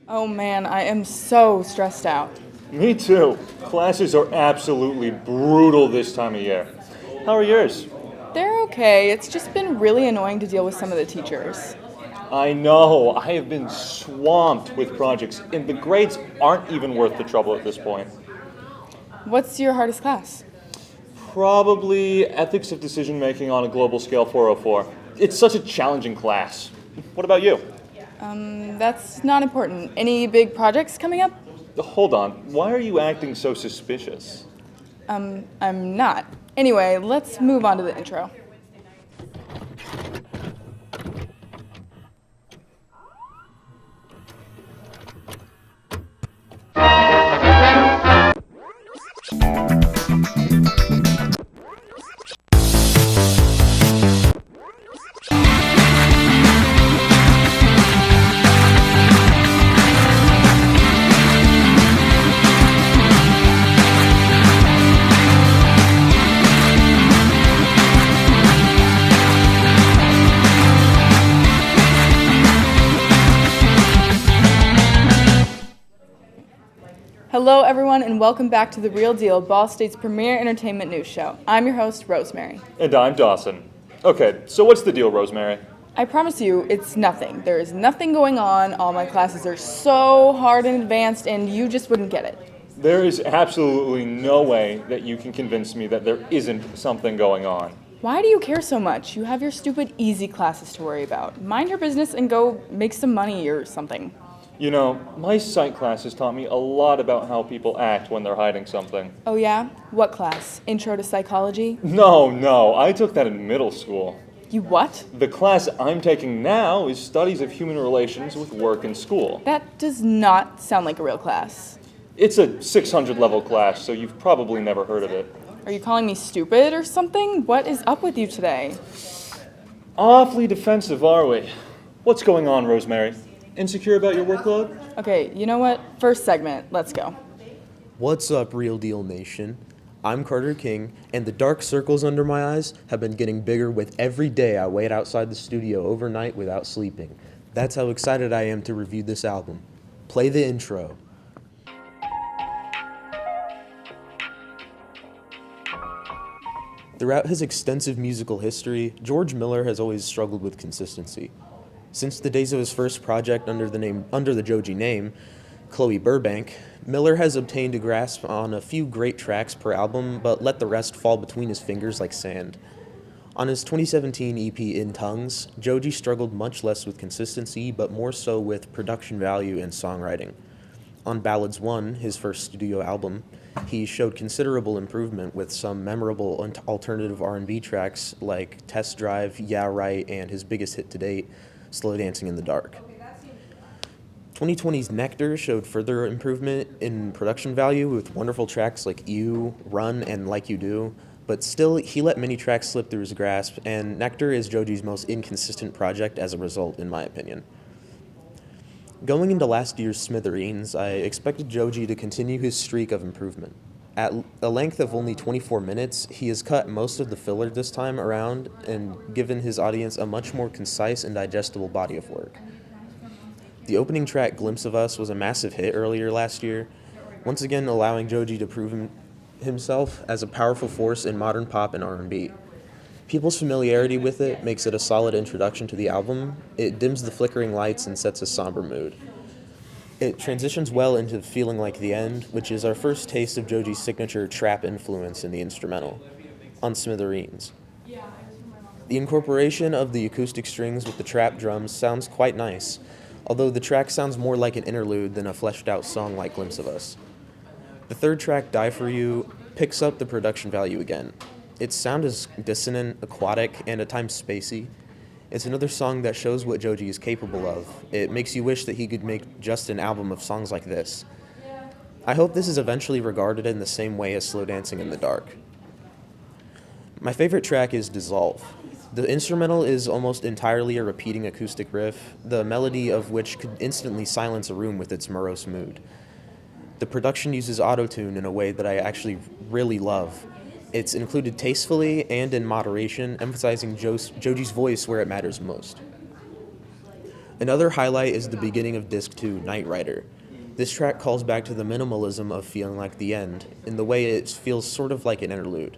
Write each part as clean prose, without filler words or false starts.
Oh man, I am so stressed out. Me too. Classes are absolutely brutal this time of year. How are yours? They're okay, it's just been really annoying to deal with some of the teachers. I know, I have been swamped with projects, and the grades aren't even worth the trouble at this point. What's your hardest class? Probably Ethics of Decision Making on a Global Scale 404. It's such a challenging class. What about you? That's not important. Any big projects coming up? Hold on, why are you acting so suspicious? I'm not. Anyway, let's move on to the intro. Hello, everyone, and welcome back to The Real Deal, Ball State's premier entertainment news show. I'm your host, Rosemary. And I'm Dawson. Okay, so what's the deal, Rosemary? I promise you, it's nothing. There is nothing going on. All my classes are so hard and advanced, and you just wouldn't get it. There is absolutely no way that you can convince me that there isn't something going on. Why do you care so much? You have your stupid easy classes to worry about. Mind your business and go make some money or something. You know, my psych class has taught me a lot about how people act when they're hiding something. Oh yeah? What class? Intro to psychology? No, I took that in middle school. You what? The class I'm taking now is Studies of Human Relations with Work and School. That does not sound like a real class. It's a 600 level class, so you've probably never heard of it. Are you calling me stupid or something? What is up with you today? Awfully defensive, are we? What's going on, Rosemary? Insecure about your workload? Okay, you know what? First segment, let's go. What's up, Real Deal Nation? I'm Carter King, and the dark circles under my eyes have been getting bigger with every day I wait outside the studio overnight without sleeping. That's how excited I am to review this album. Play the intro. Throughout his extensive musical history, George Miller has always struggled with consistency. Since the days of his first project under the Joji name, Chloe Burbank, Miller has obtained a grasp on a few great tracks per album, but let the rest fall between his fingers like sand. On his 2017 EP In Tongues, Joji struggled much less with consistency, but more so with production value and songwriting. On Ballads 1, his first studio album, he showed considerable improvement with some memorable alternative R&B tracks like Test Drive, Yeah Right, and his biggest hit to date, Slow Dancing in the Dark. 2020's Nectar showed further improvement in production value with wonderful tracks like You, Run, and Like You Do, but still, he let many tracks slip through his grasp, and Nectar is Joji's most inconsistent project as a result, in my opinion. Going into last year's Smithereens, I expected Joji to continue his streak of improvement. At a length of only 24 minutes, he has cut most of the filler this time around and given his audience a much more concise and digestible body of work. The opening track, Glimpse of Us, was a massive hit earlier last year, once again allowing Joji to prove himself as a powerful force in modern pop and R&B. People's familiarity with it makes it a solid introduction to the album. It dims the flickering lights and sets a somber mood. It transitions well into Feeling Like the End, which is our first taste of Joji's signature trap influence in the instrumental, on Smithereens. The incorporation of the acoustic strings with the trap drums sounds quite nice, although the track sounds more like an interlude than a fleshed-out song like Glimpse of Us. The third track, Die For You, picks up the production value again. Its sound is dissonant, aquatic, and at times spacey. It's another song that shows what Joji is capable of. It makes you wish that he could make just an album of songs like this. I hope this is eventually regarded in the same way as Slow Dancing in the Dark. My favorite track is Dissolve. The instrumental is almost entirely a repeating acoustic riff, the melody of which could instantly silence a room with its morose mood. The production uses autotune in a way that I actually really love. It's included tastefully and in moderation, emphasizing Joji's voice where it matters most. Another highlight is the beginning of Disc 2, Knight Rider. This track calls back to the minimalism of feeling like the end, in the way it feels sort of like an interlude.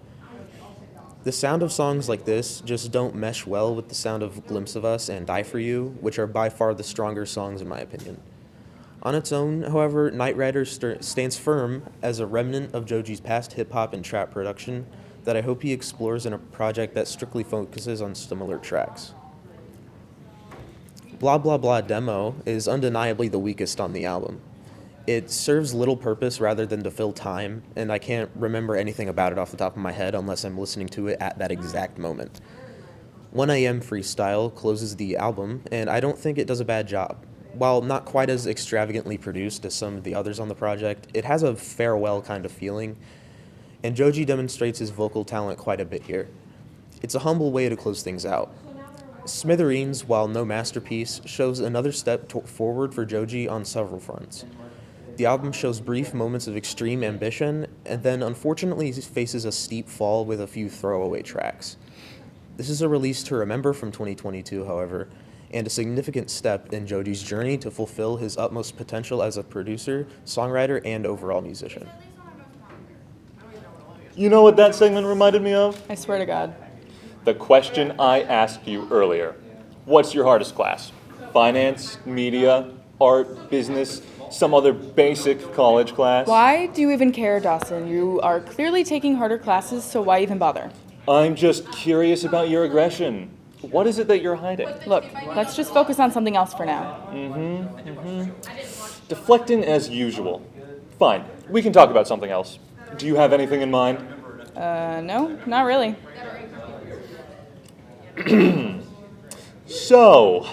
The sound of songs like this just don't mesh well with the sound of Glimpse of Us and Die For You, which are by far the stronger songs in my opinion. On its own, however, Knight Rider stands firm as a remnant of Joji's past hip-hop and trap production that I hope he explores in a project that strictly focuses on similar tracks. Blah Blah Blah Demo is undeniably the weakest on the album. It serves little purpose rather than to fill time, and I can't remember anything about it off the top of my head unless I'm listening to it at that exact moment. 1AM Freestyle closes the album, and I don't think it does a bad job. While not quite as extravagantly produced as some of the others on the project, it has a farewell kind of feeling, and Joji demonstrates his vocal talent quite a bit here. It's a humble way to close things out. Smithereens, while no masterpiece, shows another step forward for Joji on several fronts. The album shows brief moments of extreme ambition, and then unfortunately faces a steep fall with a few throwaway tracks. This is a release to remember from 2022, however, and a significant step in Joji's journey to fulfill his utmost potential as a producer, songwriter, and overall musician. You know what that segment reminded me of? I swear to God. The question I asked you earlier. What's your hardest class? Finance, media, art, business, some other basic college class? Why do you even care, Dawson? You are clearly taking harder classes, so why even bother? I'm just curious about your aggression. What is it that you're hiding? Look, let's just focus on something else for now. Deflecting as usual. Fine, we can talk about something else. Do you have anything in mind? No, not really. So,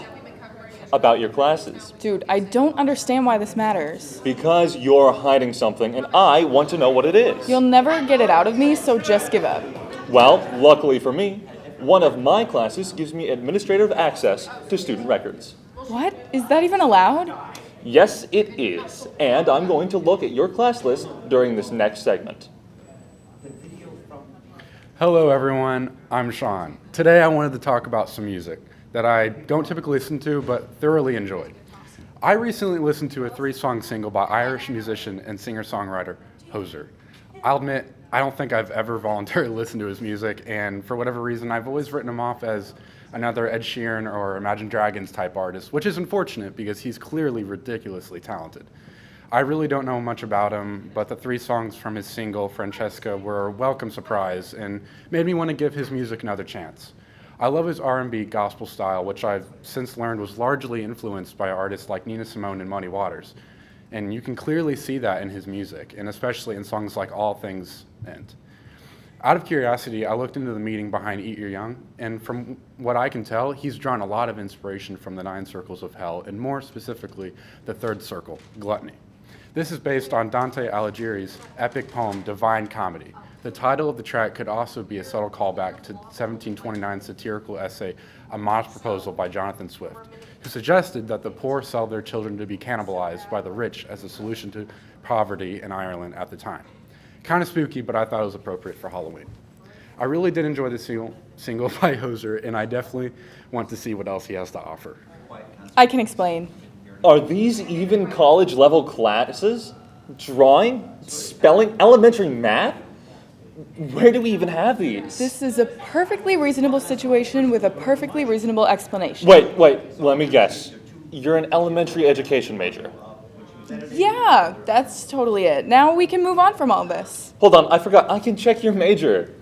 about your classes. Dude, I don't understand why this matters. Because you're hiding something, and I want to know what it is. You'll never get it out of me, so just give up. Well, luckily for me, one of my classes gives me administrative access to student records. What? Is that even allowed? Yes, it is, and I'm going to look at your class list during this next segment. Hello everyone, I'm Shawn. Today I wanted to talk about some music that I don't typically listen to but thoroughly enjoyed. I recently listened to a 3-song single by Irish musician and singer-songwriter Hozier. I'll admit, I don't think I've ever voluntarily listened to his music, and for whatever reason I've always written him off as another Ed Sheeran or Imagine Dragons type artist, which is unfortunate because he's clearly ridiculously talented. I really don't know much about him, but the 3 songs from his single, Francesca, were a welcome surprise and made me want to give his music another chance. I love his R&B gospel style, which I've since learned was largely influenced by artists like Nina Simone and Muddy Waters. And you can clearly see that in his music, and especially in songs like All Things End. Out of curiosity, I looked into the meaning behind Eat Your Young, and from what I can tell, he's drawn a lot of inspiration from the 9 circles of hell, and more specifically, the 3rd circle, gluttony. This is based on Dante Alighieri's epic poem, Divine Comedy. The title of the track could also be a subtle callback to 1729 satirical essay, A Modest Proposal by Jonathan Swift, who suggested that the poor sell their children to be cannibalized by the rich as a solution to poverty in Ireland at the time. Kind of spooky, but I thought it was appropriate for Halloween. I really did enjoy the single by Hozier, and I definitely want to see what else he has to offer. I can explain. Are these even college-level classes? Drawing? Spelling? Elementary math? Where do we even have these? This is a perfectly reasonable situation with a perfectly reasonable explanation. Wait, let me guess. You're an elementary education major. Yeah, that's totally it. Now we can move on from all this. Hold on, I forgot. I can check your major.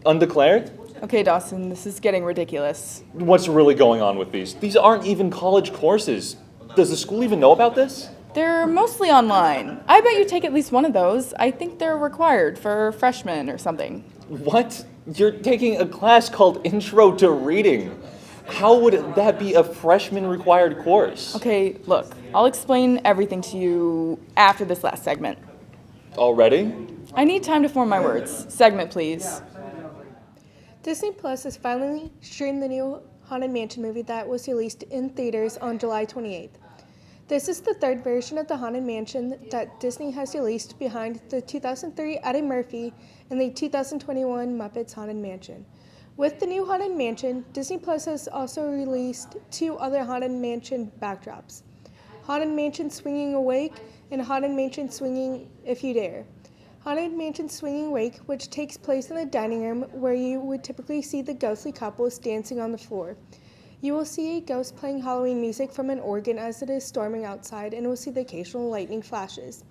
Undeclared? Okay, Dawson, this is getting ridiculous. What's really going on with these? These aren't even college courses. Does the school even know about this? They're mostly online. I bet you take at least one of those. I think they're required for freshmen or something. What? You're taking a class called Intro to Reading. How would that be a freshman required course? Okay, look, I'll explain everything to you after this last segment. Already? I need time to form my words. Segment, please. Disney Plus has finally streamed the new Haunted Mansion movie that was released in theaters on July 28th. This is the 3rd version of the Haunted Mansion that Disney has released behind the 2003 Eddie Murphy and the 2021 Muppets Haunted Mansion. With the new Haunted Mansion, Disney Plus has also released 2 other Haunted Mansion backdrops: Haunted Mansion Swinging Awake and Haunted Mansion Swinging If You Dare. Haunted Mansion Swinging Awake, which takes place in the dining room where you would typically see the ghostly couples dancing on the floor. You will see a ghost playing Halloween music from an organ as it is storming outside, and will see the occasional lightning flashes.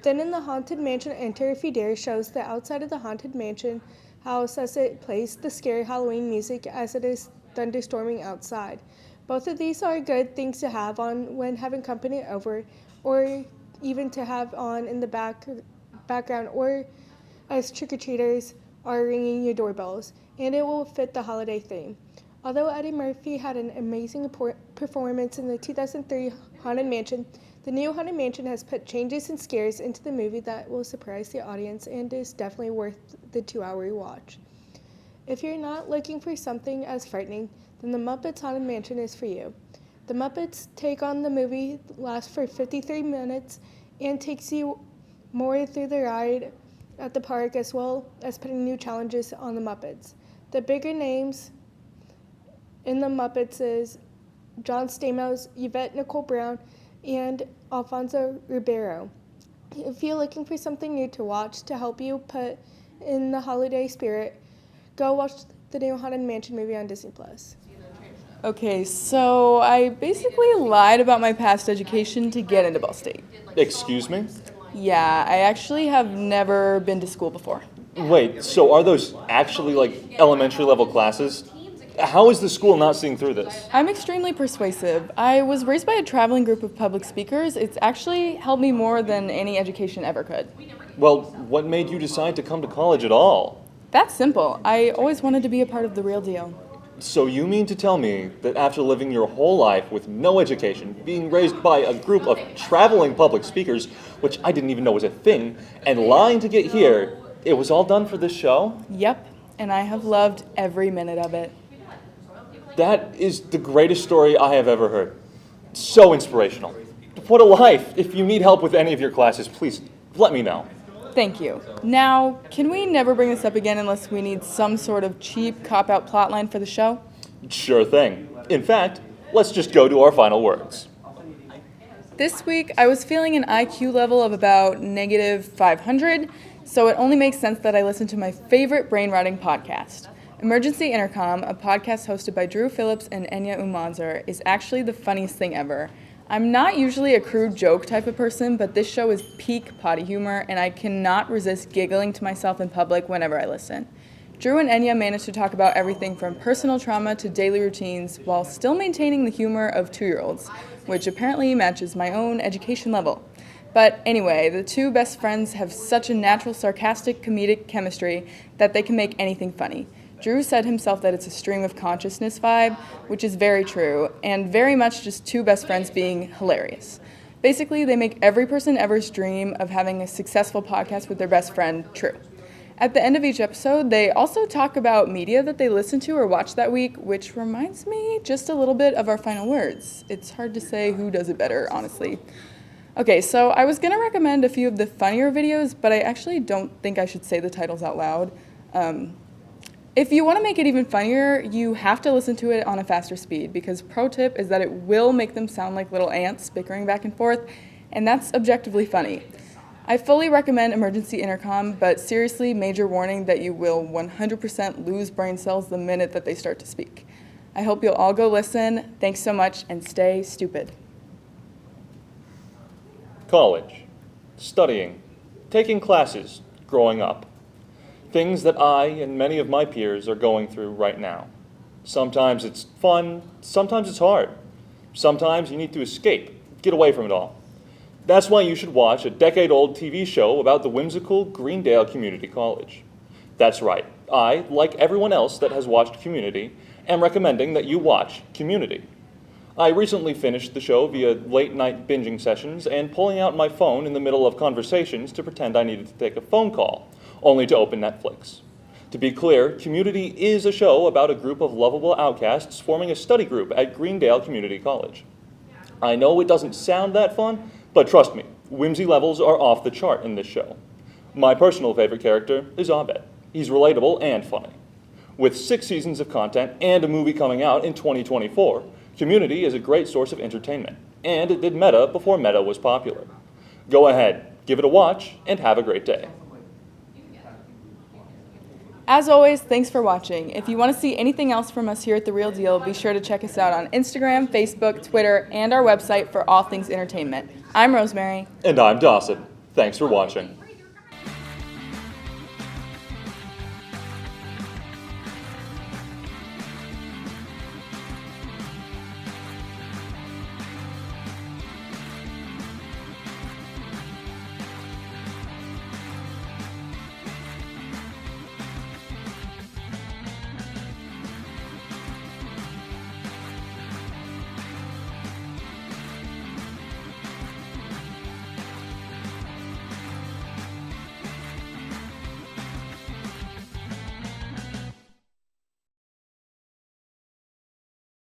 Then in the Haunted Mansion Enter If You Dare shows the outside of the Haunted Mansion house as it plays the scary Halloween music as it is thunderstorming outside. Both of these are good things to have on when having company over, or even to have on in the background, or as trick-or-treaters are ringing your doorbells, and it will fit the holiday theme. Although Eddie Murphy had an amazing performance in the 2003 Haunted Mansion, the new Haunted Mansion has put changes and scares into the movie that will surprise the audience and is definitely worth the 2-hour rewatch. If you're not looking for something as frightening, then the Muppets Haunted Mansion is for you. The Muppets take on the movie lasts for 53 minutes and takes you more through the ride at the park, as well as putting new challenges on the Muppets. The bigger names in the Muppets is John Stamos, Yvette Nicole Brown, and Alfonso Ribeiro. If you're looking for something new to watch to help you put in the holiday spirit, go watch the new Haunted Mansion movie on Disney+. Okay, so I basically lied about my past education to get into Ball State. Excuse me? Yeah, I actually have never been to school before. Wait, so are those actually like elementary level classes? How is the school not seeing through this? I'm extremely persuasive. I was raised by a traveling group of public speakers. It's actually helped me more than any education ever could. Well, what made you decide to come to college at all? That's simple. I always wanted to be a part of the real deal. So you mean to tell me that after living your whole life with no education, being raised by a group of traveling public speakers, which I didn't even know was a thing, and lying to get here, it was all done for this show? Yep, and I have loved every minute of it. That is the greatest story I have ever heard. So inspirational. What a life. If you need help with any of your classes, please let me know. Thank you. Now, can we never bring this up again unless we need some sort of cheap cop-out plotline for the show? Sure thing. In fact, let's just go to our final words. This week, I was feeling an IQ level of about negative 500, so it only makes sense that I listen to my favorite brain-rotting podcast. Emergency Intercom, a podcast hosted by Drew Phillips and Enya Umanzar, is actually the funniest thing ever. I'm not usually a crude joke type of person, but this show is peak potty humor, and I cannot resist giggling to myself in public whenever I listen. Drew and Enya managed to talk about everything from personal trauma to daily routines while still maintaining the humor of 2-year-olds, which apparently matches my own education level. But anyway, the two best friends have such a natural, sarcastic, comedic chemistry that they can make anything funny. Drew said himself that it's a stream of consciousness vibe, which is very true, and very much just two best friends being hilarious. Basically, they make every person ever's dream of having a successful podcast with their best friend true. At the end of each episode, they also talk about media that they listened to or watched that week, which reminds me just a little bit of our final words. It's hard to say who does it better, honestly. Okay, so I was going to recommend a few of the funnier videos, but I actually don't think I should say the titles out loud. If you want to make it even funnier, you have to listen to it on a faster speed, because pro tip is that it will make them sound like little ants bickering back and forth, and that's objectively funny. I fully recommend Emergency Intercom, but seriously, major warning that you will 100% lose brain cells the minute that they start to speak. I hope you'll all go listen. Thanks so much, and stay stupid. College, studying, taking classes, growing up. Things that I and many of my peers are going through right now. Sometimes it's fun, sometimes it's hard. Sometimes you need to escape, get away from it all. That's why you should watch a decade-old TV show about the whimsical Greendale Community College. That's right, I, like everyone else that has watched Community, am recommending that you watch Community. I recently finished the show via late-night binging sessions and pulling out my phone in the middle of conversations to pretend I needed to take a phone call, only to open Netflix. To be clear, Community is a show about a group of lovable outcasts forming a study group at Greendale Community College. I know it doesn't sound that fun, but trust me, whimsy levels are off the chart in this show. My personal favorite character is Abed. He's relatable and funny. With 6 seasons of content and a movie coming out in 2024, Community is a great source of entertainment, and it did Meta before Meta was popular. Go ahead, give it a watch, and have a great day. As always, thanks for watching. If you want to see anything else from us here at The Real Deal, be sure to check us out on Instagram, Facebook, Twitter, and our website for all things entertainment. I'm Rosemary. And I'm Dawson. Thanks for watching.